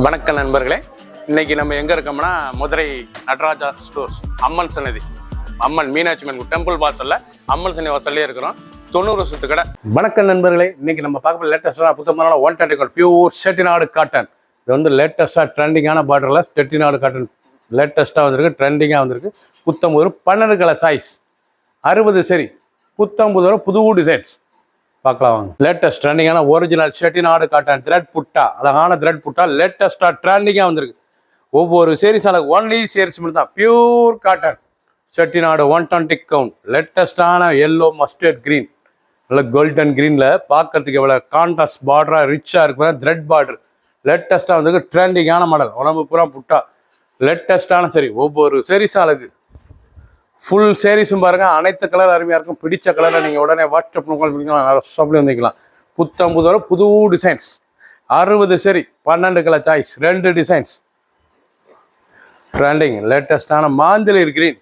வணக்கம் நண்பர்களே, இன்னைக்கு நம்ம எங்க இருக்கோம்னா மதுரை நடராஜா ஸ்டோர்ஸ் அம்மன் சன்னதி, அம்மன் மீனாட்சி அம்மன் டெம்பிள் வாசல்ல அம்மன் சன்னதி வாசல்லே இருக்கிறோம். 90 வருஷத்து கடை. வணக்கம் நண்பர்களே, இன்னைக்கு நம்ம பார்க்க லேட்டஸ்டான புத்தகமான 120 பியூர் செட்டிநாடு காட்டன். இது வந்து லேட்டஸ்டா ட்ரெண்டிங்கான பார்டர்ல செட்டிநாடு காட்டன் லேட்டஸ்டா வந்திருக்கு, ட்ரெண்டிங்கா வந்திருக்கு. புத்தம் ஒரு 12 கலர் சாய்ஸ், 60 சரி, புத்தம் புது டிசைன்ஸ் பார்க்கலாம் வாங்க. லேட்டஸ்ட் ட்ரெண்டிங்கான ஒரிஜினல் செட்டிநாடு காட்டன் த்ரெட் புட்டா, அழகான த்ரெட் புட்டா லேட்டஸ்டா ட்ரெண்டிங்காக வந்திருக்கு. ஒவ்வொரு சேரீஸால ஒன்லி சேரீஸ் மட்டும் தான் பியூர் காட்டன் செட்டிநாடு 120 கவுண்ட். லேட்டஸ்டான எல்லோ மஸ்டர்ட் கிரீன், நல்ல கோல்டன் கிரீனில் பார்க்கறதுக்கு எவ்வளோ கான்ட்ராஸ்ட் பார்டராக ரிச்சாக இருக்கு. த்ரெட் பார்டர் லேட்டஸ்ட்டாக வந்திருக்கு, ட்ரெண்டிங்கான மாடல். உடம்பு பூரா புட்டா லேட்டஸ்டான சரி. ஒவ்வொரு சேரீஸாலுக்கு ஃபுல் சேரீஸும் பாருங்கள், அனைத்து கலர் அருமையாக இருக்கும். பிடிச்ச கலரை நீங்கள் உடனே வாட்ஸ்அப் ஷாப்லேயே வந்துக்கலாம். புத்தம் புது டிசைன்ஸ், 60 சரி, 12 கலர் சாய்ஸ், 2 டிசைன்ஸ். ட்ரெண்டிங் லேட்டஸ்டான மாந்தளிர் கிரீன்,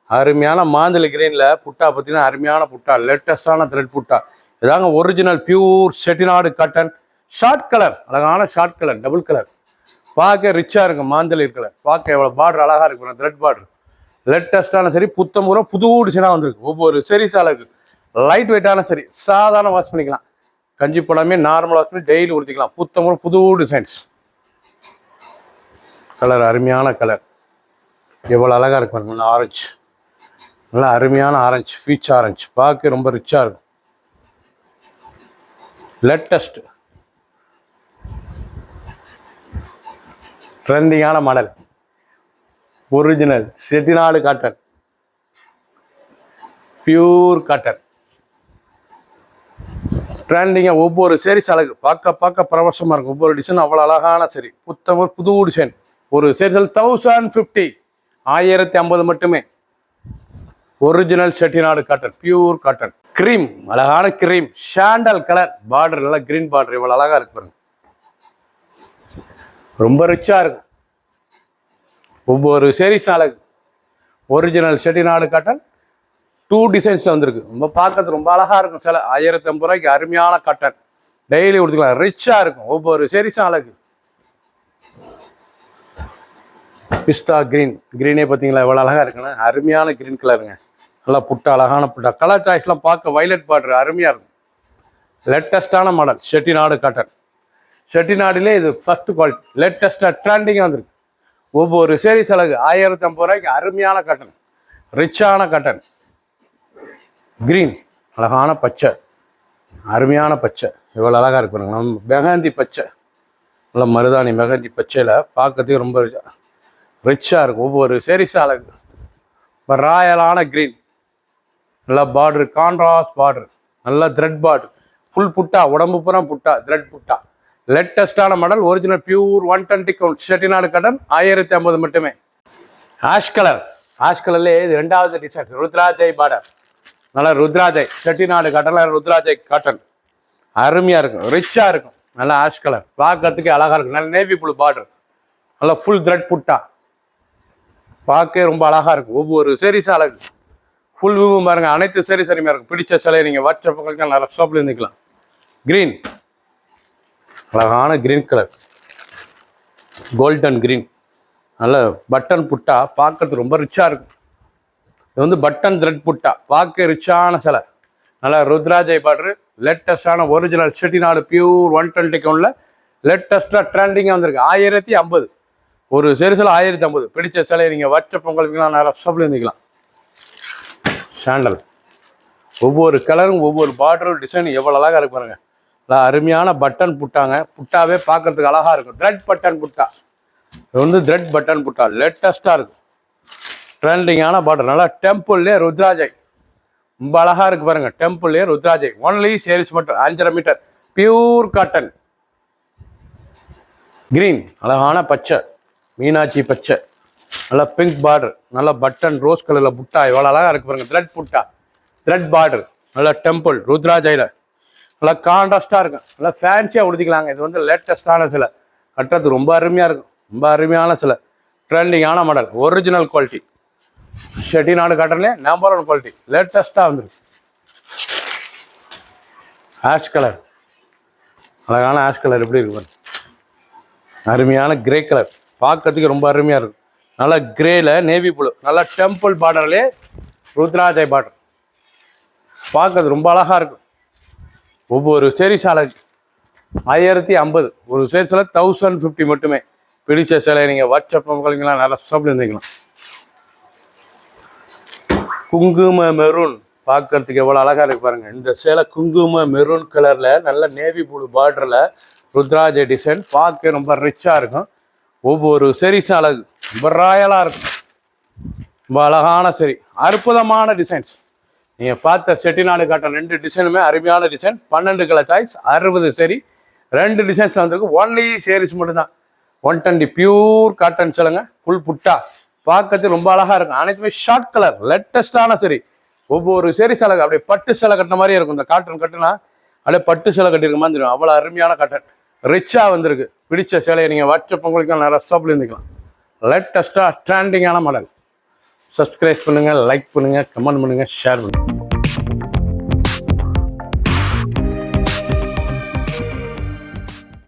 அருமையான மாந்தளி கிரீனில் புட்டா பார்த்தீங்கன்னா அருமையான புட்டா, லேட்டஸ்டான த்ரெட் புட்டா. இதாங்க original pure Chettinad cotton. Short colour, அழகான ஷார்ட் கலர், டபுள் கலர், பார்க்க ரிச்சாக இருக்கும். மாந்தளிர் கலர் பார்க்க எவ்வளோ பார்டர் அழகாக இருக்கும், த்ரெட் பார்டர் லேட்டஸ்டான சரி. புத்தம் புது டிசைனாக வந்திருக்கு. ஒவ்வொரு சீரீஸ் அழகு லைட் வெயிட்டான சரி, சாதாரண வாஷ் பண்ணிக்கலாம். கஞ்சி போடாமே நார்மல் வாஷ் பண்ணி டெய்லி உடுத்திக்கலாம். புத்தம் புது டிசைன்ஸ். கலர் அருமையான கலர், எவ்வளோ அழகாக இருக்கு பாருங்க. நல்லா ஆரஞ்சு, நல்லா அருமையான ஆரஞ்சு, பீச் ஆரஞ்சு, பார்க்க ரொம்ப ரிச்சாக இருக்கும். லேட்டஸ்ட் ட்ரெண்டிங்கான model original Chettinad cotton pure cotton. ட்ரெண்டிங்காக ஒவ்வொரு சேரீஸ் அழகு பார்க்க பரவசமாக இருக்கும். ஒவ்வொரு டிசைன் அவ்வளோ அழகான சரி. புது டிசைன். ஒரு சேரீஸில் 1050, 1050 மட்டுமே. Original Chettinad cotton pure cotton. Cream, அழகான கிரீம் சாண்டல் கலர் பார்டர், நல்லா கிரீன் பார்டர், இவ்வளோ அழகாக இருக்கு பாருங்க. ரொம்ப ரிச்சாக இருக்கும். ஒவ்வொரு சேரீஸ் அழகு ஒரிஜினல் செட்டிநாடு காட்டன் 2 டிசைன்ஸில் வந்திருக்கு. ரொம்ப பார்க்கறது ரொம்ப அழகாக இருக்கும். சில 1050 ரூபாய்க்கு அருமையான காட்டன், டெய்லி கொடுத்துக்கலாம். ரிச்சாக இருக்கும். ஒவ்வொரு சேரீஸும் அழகு. பிஸ்தா கிரீனே பார்த்தீங்களா எவ்வளோ அழகாக இருக்குன்னு, அருமையான கிரீன் கலருங்க. நல்லா புட்டா, அழகான புட்டா. கலர் சாய்ஸ்லாம் பார்க்க வைலட் பார்டர் அருமையாக இருக்கும். லேட்டஸ்டான மாடல் செட்டிநாடு காட்டன். செட்டிநாடுலே இது ஃபர்ஸ்ட் குவாலிட்டி, லேட்டஸ்டாக ட்ரெண்டிங்காக வந்திருக்கு. ஒவ்வொரு சேரீஸ் அழகு 1050 ரூபாய்க்கு அருமையான காட்டன், ரிச்சான காட்டன். கிரீன், அழகான பச்சை, அருமையான பச்சை, இவ்வளோ அழகாக இருக்கு பாருங்க. நம்ம மெகந்தி பச்சை, நல்லா மருதாணி மெகந்தி பச்சையில் பார்க்கறதுக்கு ரொம்ப ரிச்சாக இருக்கும். ஒவ்வொரு சேரீஸும் அழகு. இப்போ ராயலான கிரீன், நல்லா பார்டரு, கான்ட்ராஸ்ட் பார்டர், நல்லா த்ரெட் பார்டர், ஃபுல் புட்டா, உடம்பு பூரா புட்டா, த்ரெட் புட்டா. லேட்டஸ்டான model original pure 120 count Chettinad cotton, 1050 மட்டுமே. ஆஷ் கலர்லேயே இது 2வது டிசைன். ருத்ராஜை பார்டர், நல்லா ருத்ராஜை செட்டிநாடு காட்டனில் ருத்ராஜை காட்டன் அருமையாக இருக்கும், ரிச்சாக இருக்கும். நல்லா ஆஷ் கலர் பார்க்கறதுக்கு அழகாக இருக்கும். நல்ல நேவி ப்ளூ பார்டர், நல்லா ஃபுல் த்ரெட் புட்டா, பார்க்க ரொம்ப அழகாக இருக்கும். ஒவ்வொரு சேரீஸும் அழகு. ஃபுல் வியூ பாருங்க, அனைத்து சேரீஸ் அருமையாக இருக்கும். பிடிச்ச சிலையை நீங்கள் வாட்ஸ்அப் நல்லா ஷாப்பில் இருந்துக்கலாம். கிரீன், அழகான கிரீன் கலர், கோல்டன் கிரீன், நல்ல பட்டன் புட்டா, பார்க்கறது ரொம்ப ரிச்சாக இருக்கும். இது வந்து பட்டன் த்ரெட் புட்டா, பார்க்க ரிச்சான சிலை. நல்லா ருத்ராஜை பார்டரு, லேட்டஸ்டான ஒரிஜினல் செட்டிநாடு பியூர் 120 கவுண்டில் லேட்டஸ்டாக ட்ரெண்டிங்காக வந்திருக்கு. 1050 ஒரு சேரீஸில் 1050. பிடிச்ச சிலையை நீங்கள் வாட்ஸ்அப் உங்களுக்குலாம் நிறைய ஷாப்பில் இருந்துக்கலாம். சாண்டல், ஒவ்வொரு கலரும் ஒவ்வொரு பார்டரும் டிசைன் எவ்வளோ அழகாக இருக்கு பாருங்க. அருமையான பட்டன் புட்டாங்க, புட்டாவே பார்க்கறதுக்கு அழகாக இருக்கும். த்ரெட் பட்டன் புட்டா, இது வந்து த்ரெட் பட்டன் புட்டா லேட்டஸ்ட்டாக இருக்கும். ட்ரெண்டிங்கான பார்டர், நல்லா டெம்பிள்லேயே ருத்ராஜை, ரொம்ப அழகாக இருக்குது பாருங்கள். டெம்பிள்லேயே ருத்ராஜை, ஒன்லி சேரீஸ் மட்டும், 5.5 மீட்டர் பியூர் காட்டன். கிரீன், அழகான பச்சை, மீனாட்சி பச்சை, நல்லா பிங்க் பார்டர், நல்லா பட்டன் ரோஸ் கலரில் புட்டா, இவ்வளோ அழகாக இருக்குது பாருங்கள். த்ரெட் புட்டா, த்ரெட் பார்டர், நல்லா டெம்பிள் ருத்ராஜையில் நல்லா கான்ட்ராஸ்டாக இருக்கும். நல்லா ஃபேன்சியாக உடுத்திக்கலாங்க. இது வந்து லேட்டஸ்டான சிலை, கட்டுறது ரொம்ப அருமையாக இருக்கும். ரொம்ப அருமையான சிலை, ட்ரெண்டிங்கான மாடல், ஒரிஜினல் குவாலிட்டி செட்டிநாடு காட்டன்லேயே நம்பர் 1 குவாலிட்டி, லேட்டஸ்ட்டாக வந்துருக்கு. ஆஷ் கலர், அழகான ஆஷ் கலர் எப்படி இருக்கு பாருங்க. அருமையான கிரே கலர், பார்க்கறதுக்கு ரொம்ப அருமையாக இருக்கும். நல்லா கிரேல நேவி ப்ளூ, நல்லா டெம்பிள் பார்டர்லேயே ருத்ராஜை பார்டர், பார்க்கறது ரொம்ப அழகாக இருக்கும். ஒவ்வொரு சேரீஸ் அழகு 1050, ஒரு சேரீஸில் 1050 மட்டுமே. பிடிச்ச சேலையை நீங்கள் வாட்ஸ்அப் பண்ணிக்கலாம், நல்லா சாப்பிட்டு இருந்துக்கலாம். குங்கும மெரூன், பார்க்கறதுக்கு எவ்வளோ அழகாக இருக்கு பாருங்கள். இந்த சேலை குங்கும மெரூன் கலரில் நல்ல நேவி ப்ளூ பார்டரில் ருத்ராஜ டிசைன், பார்க்க ரொம்ப ரிச்சாக இருக்கும். ஒவ்வொரு சேரீஸும் அழகு, ரொம்ப ராயலாக இருக்கும். ரொம்ப அழகான சரி, அற்புதமான டிசைன்ஸ். நீங்கள் பார்த்த செட்டிநாடு காட்டன் 2 டிசைனுமே அருமையான டிசைன். 12 கலர் சாய்ஸ், 60 சரி, 2 டிசைன்ஸ் வந்திருக்கு. ஒன்லி சேரீஸ் மட்டும்தான். 120 பியூர் காட்டன் சேலைங்க, ஃபுல் புட்டா, பார்க்கறது ரொம்ப அழகாக இருக்கும். அனைத்துமே ஷார்ட் கலர், லேட்டஸ்டான சரி. ஒவ்வொரு சேரீஸ் அழகு, அப்படியே பட்டு சேலை கட்டின மாதிரியே இருக்கும். இந்த காட்டன் கட்டுனா அப்படியே பட்டு சேலை கட்டிருக்க மாதிரி இருக்கும். அவ்வளோ அருமையான காட்டன், ரிச்சாக வந்திருக்கு. பிடிச்ச சேலையை நீங்கள் வாட்ஸ்அப் உங்களுக்கு நிறைய ரஸ்ஸாப்பில் இருந்துக்கலாம். லேட்டஸ்ட்டாக ட்ரெண்டிங்கான மாடல். சப்ஸ்கிரைப் பண்ணுங்கள், லைக் பண்ணுங்கள், கமெண்ட் பண்ணுங்கள், ஷேர் பண்ணுங்கள்.